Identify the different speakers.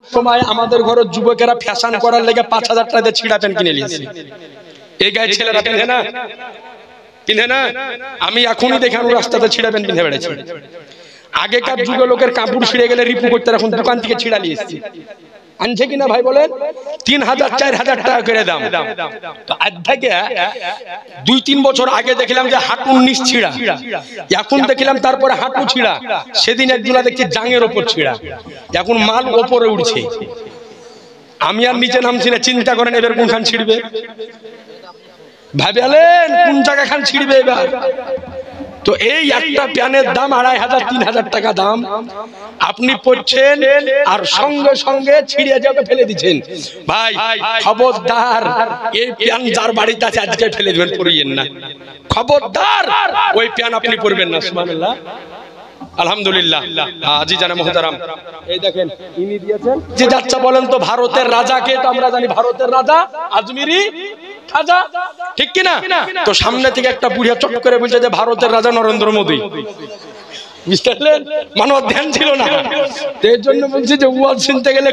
Speaker 1: সময় আমাদের ঘরের যুবকেরা ফ্যাশন করার লেগে 5000 টাকা দিয়ে ছিঁড়া প্যান্ট কিনে নিয়েছে। এই গায়ের ছেলেরা কিনে না, কিনে না। আমি এখনই দেখলাম রাস্তাতে ছিঁড়া প্যান্ট কিনে বেড়েছি। আগেকার যুগে লোকের কাপড় ছিঁড়ে গেলে রিপু করতে, এখন দোকান থেকে ছিঁড়া নিয়ে এসেছি। আনছে কিনা ভাই বলেন? 3000 4000 টাকা করে দাম। তো আজ থেকে 2-3 বছর আগে দেখলাম যে হাঁটুর নিচ ছিঁড়া, এখন দেখলাম তারপরে হাঁটু ছিঁড়া, সেদিন একজনা দেখছি জাঙের ওপর ছিঁড়া, এখন মাল ওপরে উঠছে। আমি আর নিচে নামছি না, চিন্তা করেন এবার কোনখান ছিঁড়বে, ভাবেলেন কোন জায়গা খান ছিঁড়বে এবার। তো এই একটা প্যানের দাম 2500-3000 টাকা দাম, আপনি পড়ছেন আর সঙ্গে সঙ্গে ছিঁড়ে যাবে, ফেলে দিচ্ছেন। ভাই খবরদার, এই প্যান যার বাড়িতে আছে আজকে ফেলে দেবেন, পরিয়েন না, খবরদার ওই প্যান আপনি পরবেন না। সুবহানাল্লাহ, আলহামদুলিল্লাহ। আজি জানা মোহতারাম, এই দেখেন ইনি দিয়েছেন যে যাচ্ছা, বলেন তো ভারতের রাজাকে? তো আমরা জানি ভারতের রাজা আজমিরি খাজা, ঠিক কি না? তো সামনে থেকে একটা বুড়িয়া চট করে বলছে যে ভারতের রাজা নরেন্দ্র মোদী, বুঝতে পারলেন? মানব ধ্যান ছিল না, এর জন্য বলছি যে ওয়াজ শুনতে গেলে